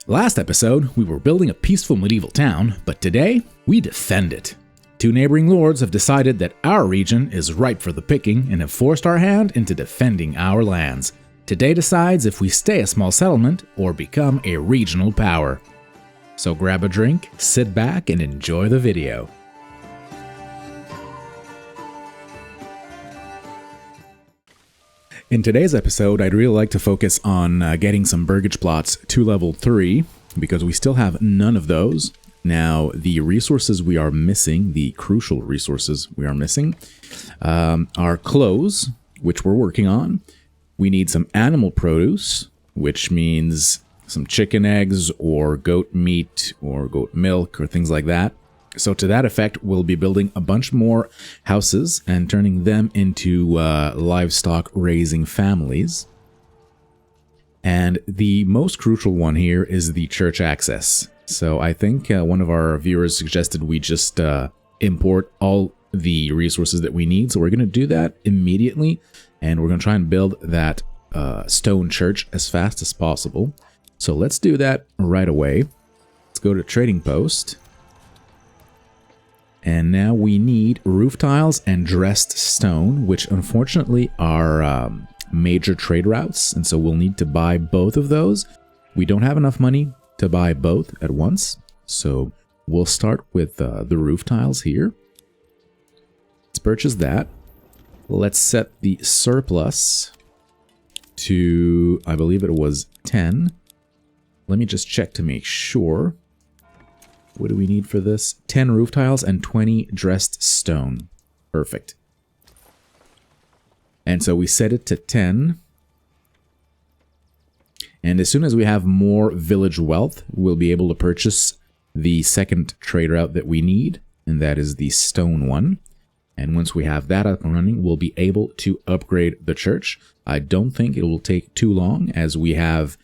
Last episode, we were building a peaceful medieval town, but today, we defend it. Two neighboring lords have decided that our region is ripe for the picking and have forced our hand into defending our lands. Today decides if we stay a small settlement or become a regional power. So grab a drink, sit back, and enjoy the video. In today's episode, I'd really like to focus on getting some burgage plots to level 3, because we still have none of those. Now, the resources we are missing, the crucial resources we are missing, are clothes, which we're working on. We need some animal produce, which means some chicken eggs or goat meat or goat milk or things like that. So to that effect, we'll be building a bunch more houses and turning them into livestock raising families. And the most crucial one here is the church access. So I think one of our viewers suggested we just import all the resources that we need. So we're going to do that immediately. And we're going to try and build that stone church as fast as possible. So let's do that right away. Let's go to Trading Post. And now we need roof tiles and dressed stone, which unfortunately are major trade routes. And so we'll need to buy both of those. We don't have enough money to buy both at once. So we'll start with the roof tiles here. Let's purchase that. Let's set the surplus to, I believe it was 10. Let me just check to make sure. What do we need for this? 10 roof tiles and 20 dressed stone. Perfect. And so we set it to 10. And as soon as we have more village wealth, we'll be able to purchase the second trade route that we need, and that is the stone one. And once we have that up and running, we'll be able to upgrade the church. I don't think it will take too long, as we have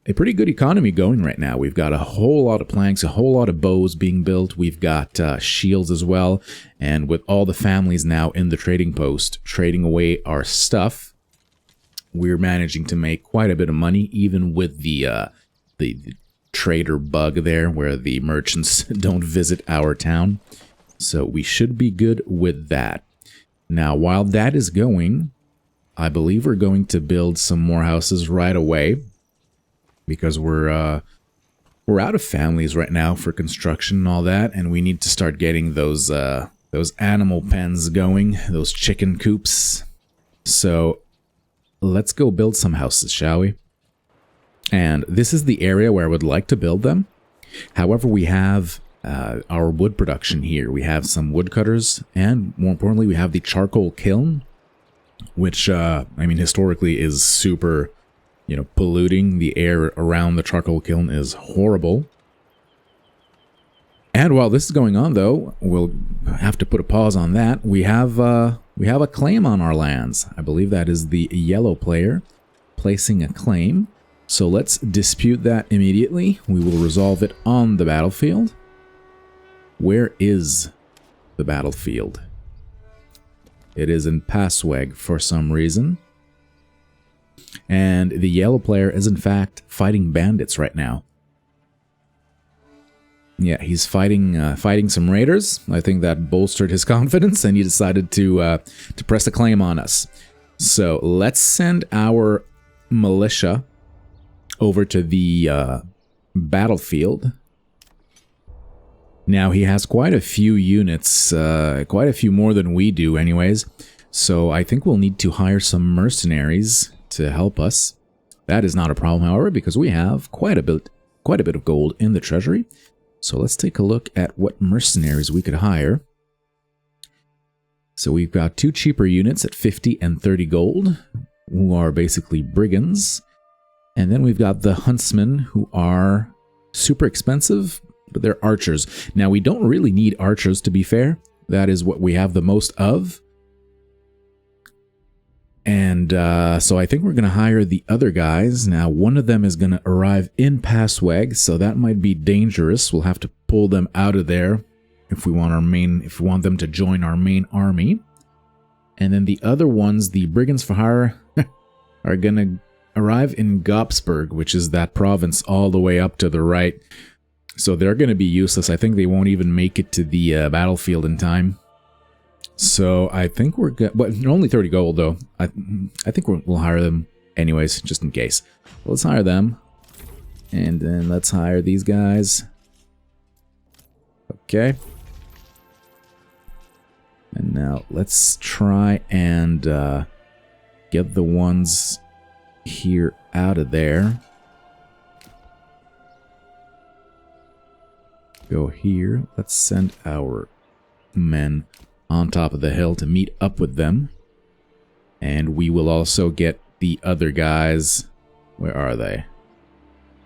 a pretty good economy going right now. We've got a whole lot of planks, a whole lot of bows being built. We've got shields as well. And with all the families now in the trading post trading away our stuff, we're managing to make quite a bit of money, even with the trader bug there, where the merchants don't visit our town. So we should be good with that. Now, while that is going, I believe we're going to build some more houses right away, because we're out of families right now for construction and all that, and we need to start getting those animal pens going, those chicken coops. So let's go build some houses, shall we? And this is the area where I would like to build them. However, we have our wood production here. We have some woodcutters, and more importantly, we have the charcoal kiln, which, I mean, historically is super, polluting. The air around the charcoal kiln is horrible. And while this is going on, though, we'll have to put a pause on that. We have a claim on our lands. I believe that is the yellow player placing a claim. So let's dispute that immediately. We will resolve it on the battlefield. Where is the battlefield? It is in Passweg for some reason. And the yellow player is in fact fighting bandits right now. Yeah, he's fighting some raiders. I think that bolstered his confidence, and he decided to press a claim on us. So let's send our militia over to the battlefield. Now, he has quite a few units, quite a few more than we do anyways. So I think we'll need to hire some mercenaries to help us. That is not a problem, however, because we have quite a bit of gold in the treasury. So let's take a look at what mercenaries we could hire. So we've got 2 cheaper units at 50 and 30 gold, who are basically brigands. And then we've got the huntsmen, who are super expensive, but they're archers. Now, we don't really need archers, to be fair. That is what we have the most of. And so I think we're going to hire the other guys. Now, one of them is going to arrive in Passweg, so that might be dangerous. We'll have to pull them out of there if we want them to join our main army. And then the other ones, the brigands for hire, are arrive in Gopsburg, which is that province all the way up to the right. So they're going to be useless. I think they won't even make it to the battlefield in time. So I think we're good. But only 30 gold, though. I think we'll hire them anyways, just in case. Let's hire them. And then let's hire these guys. Okay. And now let's try and get the ones here out of there. Go here. Let's send our men on top of the hill to meet up with them. And we will also get the other guys. Where are they?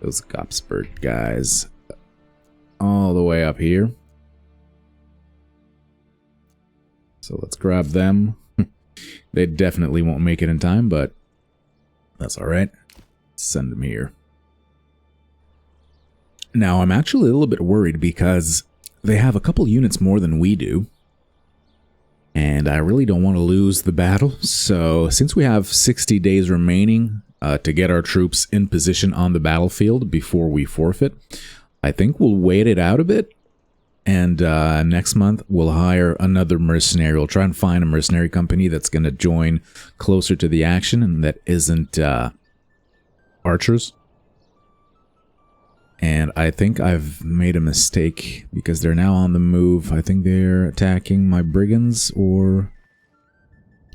Those Gopsburg guys. All the way up here. So let's grab them. They definitely won't make it in time, but that's alright. Send them here. Now, I'm actually a little bit worried because they have a couple units more than we do. And I really don't want to lose the battle. So, since we have 60 days remaining to get our troops in position on the battlefield before we forfeit, I think we'll wait it out a bit. And next month, we'll hire another mercenary. We'll try and find a mercenary company that's going to join closer to the action and that isn't archers. And I think I've made a mistake because they're now on the move. I think they're attacking my brigands, or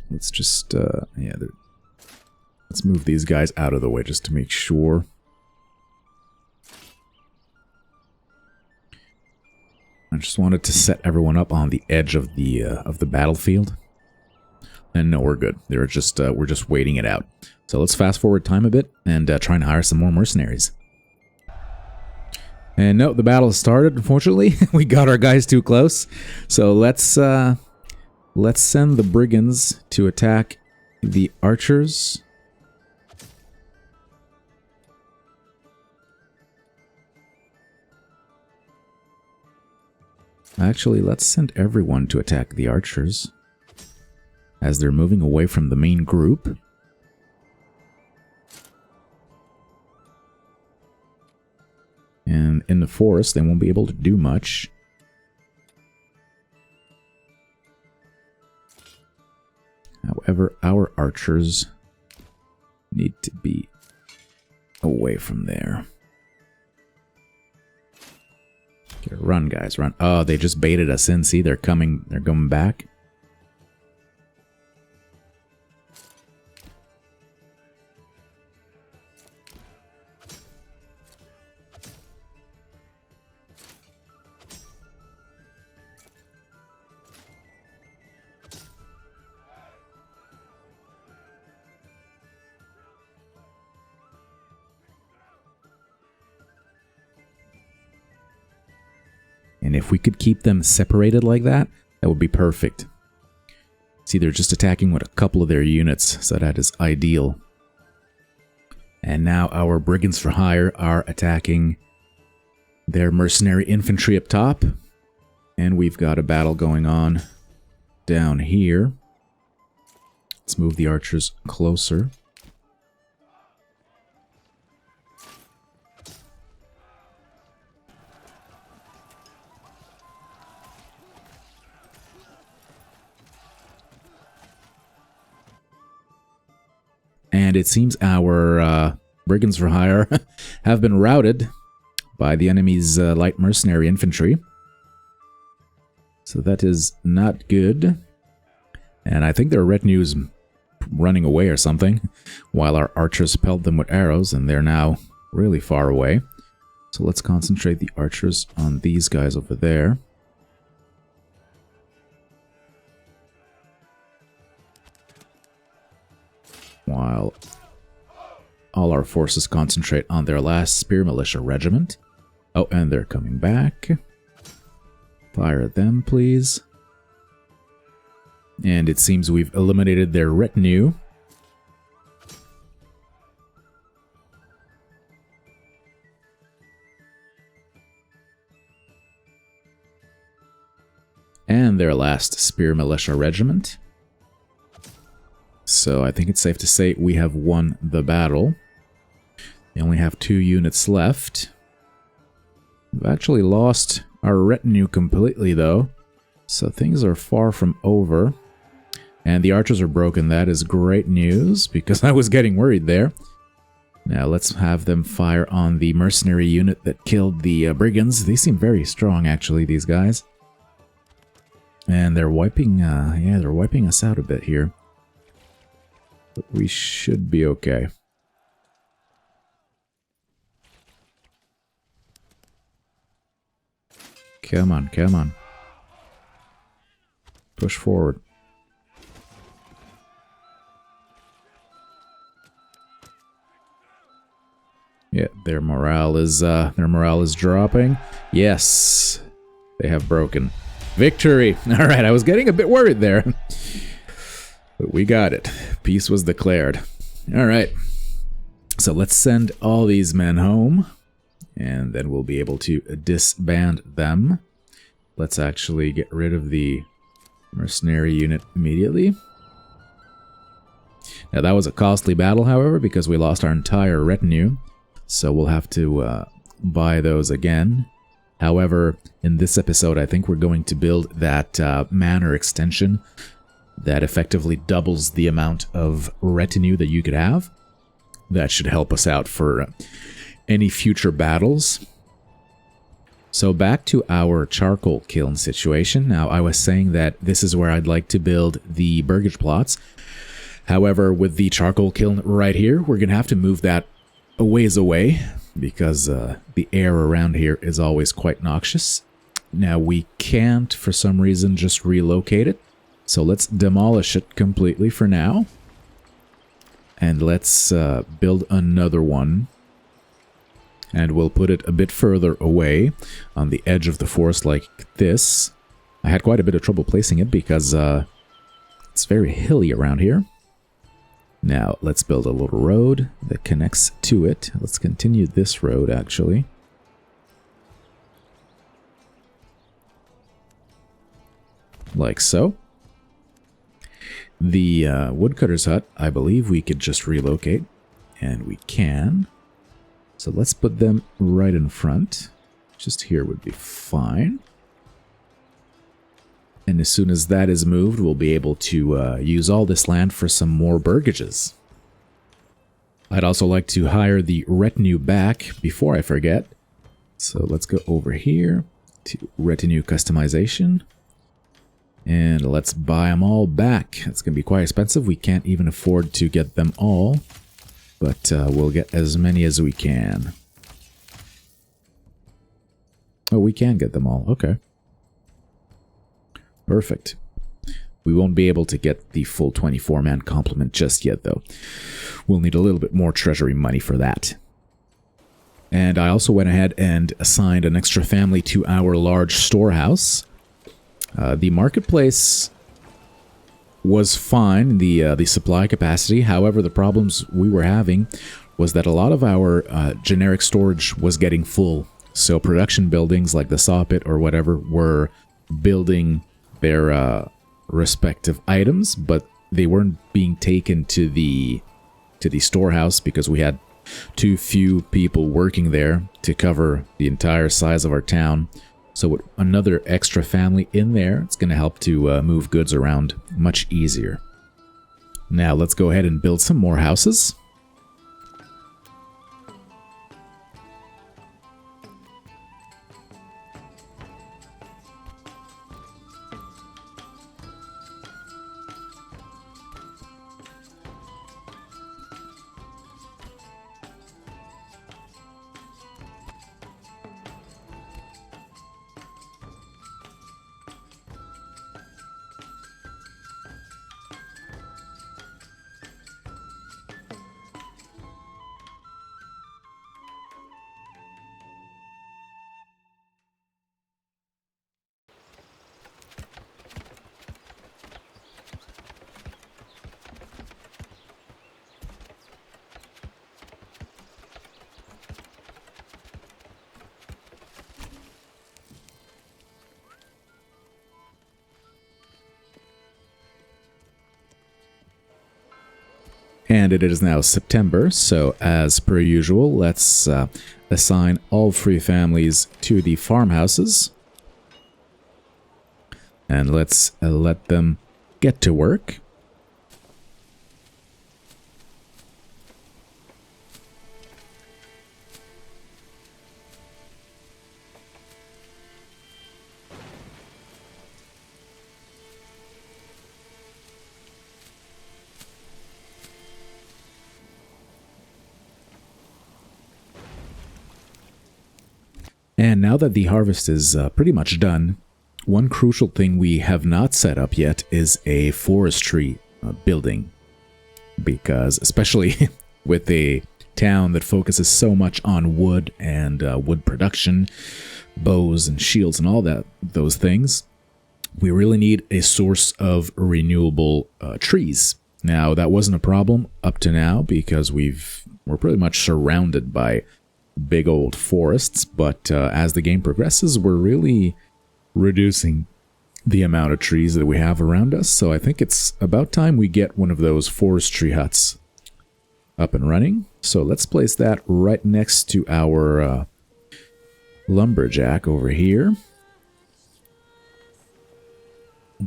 let's just, let's move these guys out of the way just to make sure. I just wanted to set everyone up on the edge of the battlefield. And no, we're good. We're just waiting it out. So let's fast forward time a bit and try and hire some more mercenaries. And no, the battle has started, unfortunately. We got our guys too close. So let's send the brigands to attack the archers. Actually, let's send everyone to attack the archers as they're moving away from the main group. And in the forest, they won't be able to do much. However, our archers need to be away from there. Okay, run, guys, run. Oh, they just baited us in. See, they're coming back. And if we could keep them separated like that, that would be perfect. See, they're just attacking with a couple of their units, so that is ideal. And now our brigands for hire are attacking their mercenary infantry up top. And we've got a battle going on down here. Let's move the archers closer. And it seems our brigands for hire have been routed by the enemy's light mercenary infantry. So that is not good. And I think their retinue's running away or something, while our archers pelt them with arrows, and they're now really far away. So let's concentrate the archers on these guys over there. While all our forces concentrate on their last spear militia regiment. Oh, and they're coming back. Fire at them, please. And it seems we've eliminated their retinue. And their last spear militia regiment. So I think it's safe to say we have won the battle. We only have 2 units left. We've actually lost our retinue completely, though. So things are far from over. And the archers are broken. That is great news, because I was getting worried there. Now let's have them fire on the mercenary unit that killed the brigands. They seem very strong, actually, these guys. And they're wiping, yeah, they're wiping us out a bit here. But we should be okay. Come on, come on. Push forward. Yeah, their morale is dropping. Yes, they have broken. Victory! Alright, I was getting a bit worried there. But we got it. Peace was declared. Alright. So let's send all these men home. And then we'll be able to disband them. Let's actually get rid of the mercenary unit immediately. Now that was a costly battle, however, because we lost our entire retinue. So we'll have to buy those again. However, in this episode, I think we're going to build that manor extension that effectively doubles the amount of retinue that you could have. That should help us out for any future battles. So back to our charcoal kiln situation. Now, I was saying that this is where I'd like to build the burgage plots. However, with the charcoal kiln right here, we're going to have to move that a ways away, because the air around here is always quite noxious. Now, we can't, for some reason, just relocate it. So let's demolish it completely for now. And let's build another one. And we'll put it a bit further away on the edge of the forest like this. I had quite a bit of trouble placing it because it's very hilly around here. Now, let's build a little road that connects to it. Let's continue this road, actually. Like so. The woodcutter's hut, I believe we could just relocate. And we can. So let's put them right in front. Just here would be fine. And as soon as that is moved, we'll be able to use all this land for some more burgages. I'd also like to hire the retinue back before I forget. So let's go over here to retinue customization. And let's buy them all back. It's going to be quite expensive. We can't even afford to get them all. But we'll get as many as we can. Oh, we can get them all. Okay. Perfect. We won't be able to get the full 24-man complement just yet, though. We'll need a little bit more treasury money for that. And I also went ahead and assigned an extra family to our large storehouse. The marketplace was fine, the supply capacity. However, the problems we were having was that a lot of our generic storage was getting full. So production buildings like the saw pit or whatever were building their respective items, but they weren't being taken to the storehouse because we had too few people working there to cover the entire size of our town. So with another extra family in there, it's going to help to move goods around much easier. Now let's go ahead and build some more houses. And it is now September, so as per usual, let's assign all free families to the farmhouses. And let's let them get to work. And now that the harvest is pretty much done, one crucial thing we have not set up yet is a forestry building. Because especially with a town that focuses so much on wood and wood production, bows and shields and all those things, we really need a source of renewable trees. Now, that wasn't a problem up to now because we're pretty much surrounded by big old forests, but as the game progresses, we're really reducing the amount of trees that we have around us. So I think it's about time we get one of those forestry huts up and running. So let's place that right next to our lumberjack over here.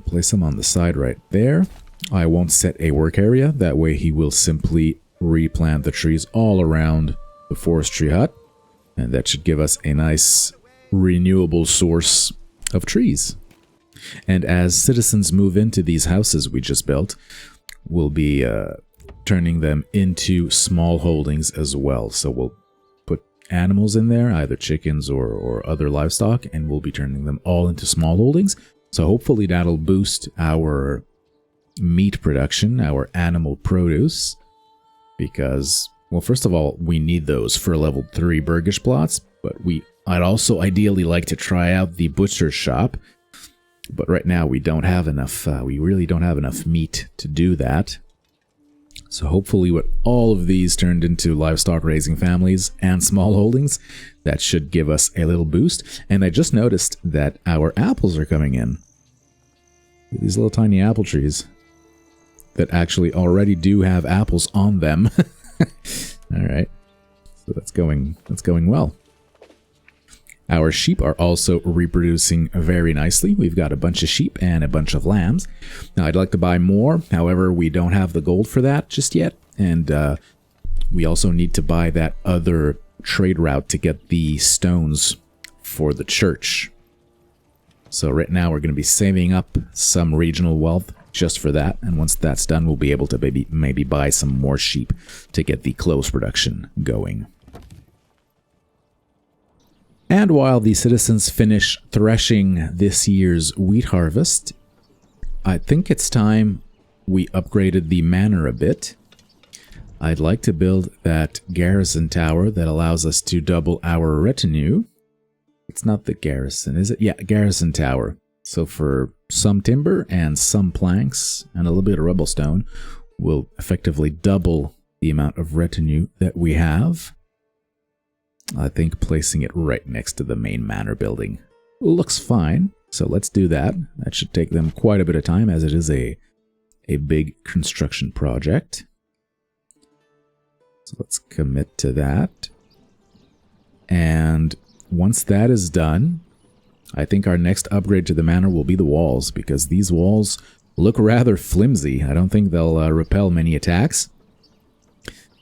Place him on the side right there. I won't set a work area. That way he will simply replant the trees all around the forestry hut. And that should give us a nice renewable source of trees. And as citizens move into these houses we just built, we'll be turning them into small holdings as well. So we'll put animals in there, either chickens or other livestock, and we'll be turning them all into small holdings. So hopefully that'll boost our meat production, our animal produce, because, well, first of all, we need those for level 3 burgish plots, but I'd also ideally like to try out the butcher's shop, but right now we don't have enough, we really don't have enough meat to do that. So hopefully with all of these turned into livestock raising families and small holdings, that should give us a little boost. And I just noticed that our apples are coming in. These little tiny apple trees that actually already do have apples on them. All right, so that's going well. Our sheep are also reproducing very nicely. We've got a bunch of sheep and a bunch of lambs. Now, I'd like to buy more. However, we don't have the gold for that just yet. And we also need to buy that other trade route to get the stones for the church. So right now, we're going to be saving up some regional wealth just for that. And once that's done, we'll be able to maybe buy some more sheep to get the clothes production going. And while the citizens finish threshing this year's wheat harvest, I think it's time we upgraded the manor a bit. I'd like to build that garrison tower that allows us to double our retinue. It's not the garrison, is it? Yeah, garrison tower. So for some timber and some planks and a little bit of rubble stone, we'll effectively double the amount of retinue that we have. I think placing it right next to the main manor building looks fine. So let's do that. That should take them quite a bit of time as it is a big construction project. So let's commit to that. And once that is done, I think our next upgrade to the manor will be the walls, because these walls look rather flimsy. I don't think they'll repel many attacks.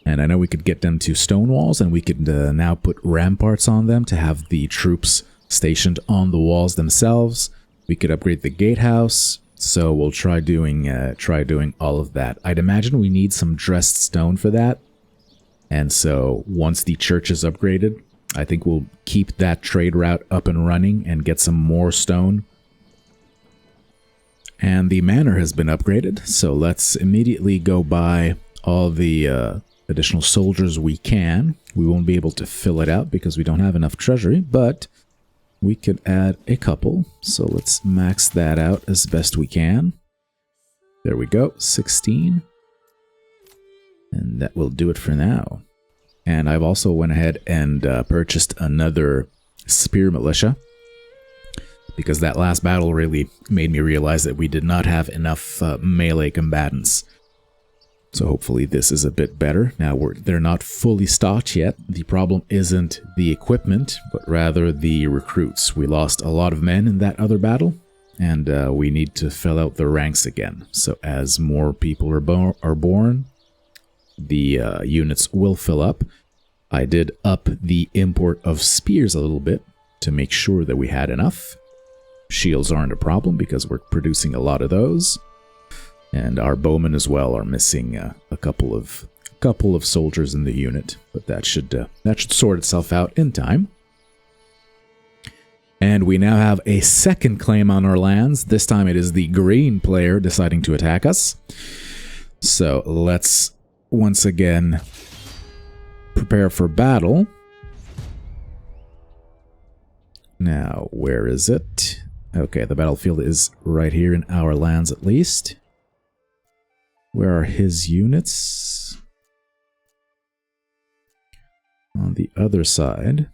And I know we could get them to stone walls, and we could now put ramparts on them to have the troops stationed on the walls themselves. We could upgrade the gatehouse, so we'll try doing all of that. I'd imagine we need some dressed stone for that. And so once the church is upgraded, I think we'll keep that trade route up and running and get some more stone. And the manor has been upgraded, so let's immediately go buy all the additional soldiers we can. We won't be able to fill it out because we don't have enough treasury, but we could add a couple. So let's max that out as best we can. There we go, 16. And that will do it for now. And I've also went ahead and purchased another spear militia, because that last battle really made me realize that we did not have enough melee combatants. So hopefully this is a bit better. Now they're not fully stocked yet. The problem isn't the equipment, but rather the recruits. We lost a lot of men in that other battle, and we need to fill out the ranks again. So as more people are born, the units will fill up. I did up the import of spears a little bit to make sure that we had enough. Shields aren't a problem because we're producing a lot of those. And our bowmen as well are missing a couple of soldiers in the unit, but that should sort itself out in time. And we now have a second claim on our lands. This time it is the green player deciding to attack us. So let's once again prepare for battle. Now, where is it? Okay, the battlefield is right here in our lands at least. Where are his units? On the other side.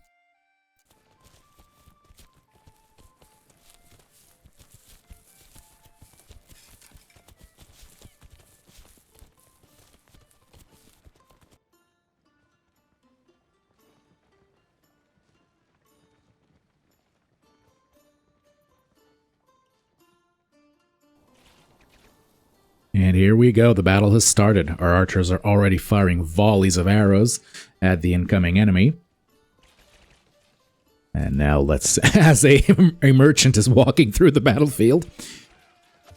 And here we go, the battle has started. Our archers are already firing volleys of arrows at the incoming enemy. And now let's, as a merchant is walking through the battlefield,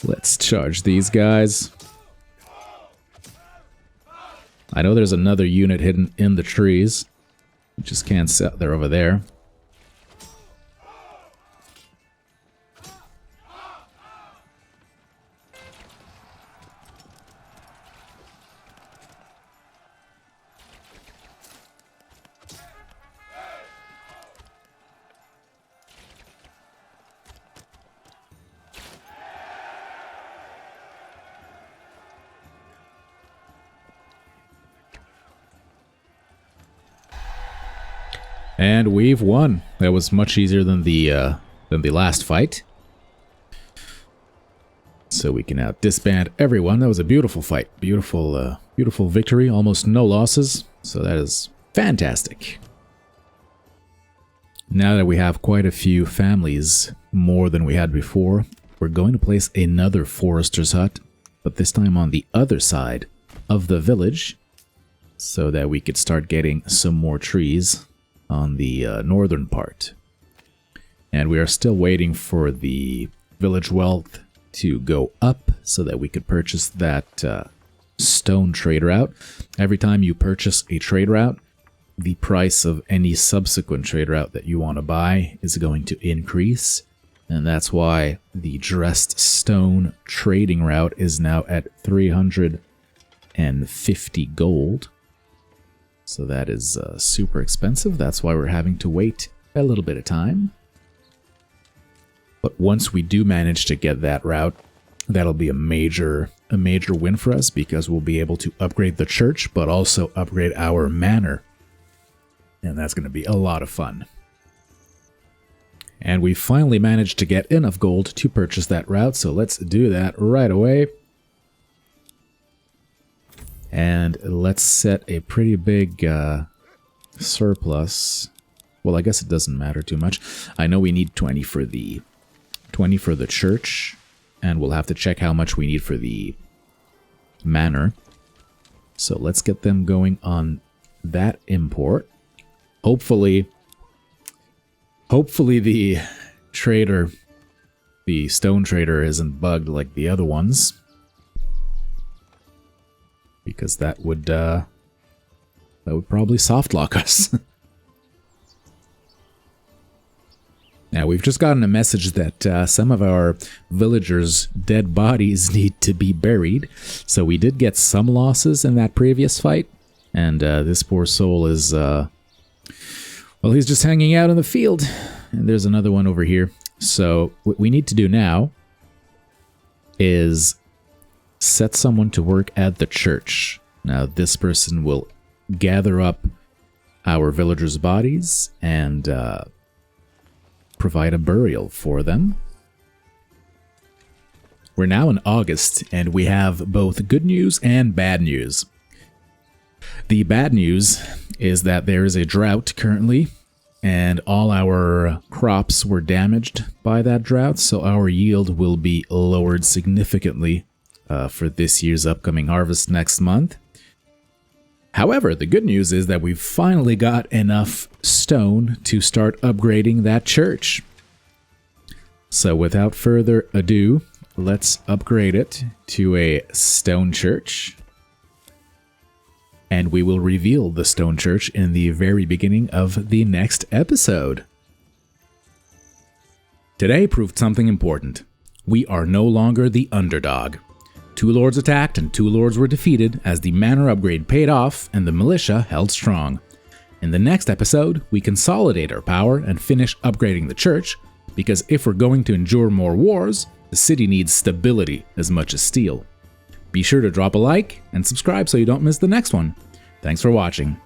let's charge these guys. I know there's another unit hidden in the trees. We just can't sit there over there. And we've won. That was much easier than the last fight. So we can now disband everyone. That was a beautiful fight. Beautiful, beautiful victory. Almost no losses. So that is fantastic. Now that we have quite a few families, more than we had before, we're going to place another forester's hut, but this time on the other side of the village, so that we could start getting some more trees on the northern part. And we are still waiting for the village wealth to go up so that we could purchase that stone trade route. Every time you purchase a trade route, the price of any subsequent trade route that you want to buy is going to increase. And that's why the dressed stone trading route is now at 350 gold. So that is super expensive. That's why we're having to wait a little bit of time. But once we do manage to get that route, that'll be a major win for us, because we'll be able to upgrade the church, but also upgrade our manor. And that's going to be a lot of fun. And we finally managed to get enough gold to purchase that route, so let's do that right away. And let's set a pretty big surplus. Well, I guess it doesn't matter too much. I know we need 20 for the church, and we'll have to check how much we need for the manor. So let's get them going on that import. Hopefully the trader, the stone trader, isn't bugged like the other ones, because that would probably soft lock us. Now, we've just gotten a message that some of our villagers' dead bodies need to be buried. So we did get some losses in that previous fight. And this poor soul is, well, he's just hanging out in the field. And there's another one over here. So what we need to do now is set someone to work at the church. Now, this person will gather up our villagers' bodies and provide a burial for them. We're now in August, and we have both good news and bad news. The bad news is that there is a drought currently, and all our crops were damaged by that drought, so our yield will be lowered significantly for this year's upcoming harvest next month. However, the good news is that we've finally got enough stone to start upgrading that church. So without further ado, let's upgrade it to a stone church. And we will reveal the stone church in the very beginning of the next episode. Today proved something important. We are no longer the underdog. 2 lords attacked and 2 lords were defeated as the manor upgrade paid off and the militia held strong. In the next episode, we consolidate our power and finish upgrading the church, because if we're going to endure more wars, the city needs stability as much as steel. Be sure to drop a like and subscribe so you don't miss the next one. Thanks for watching.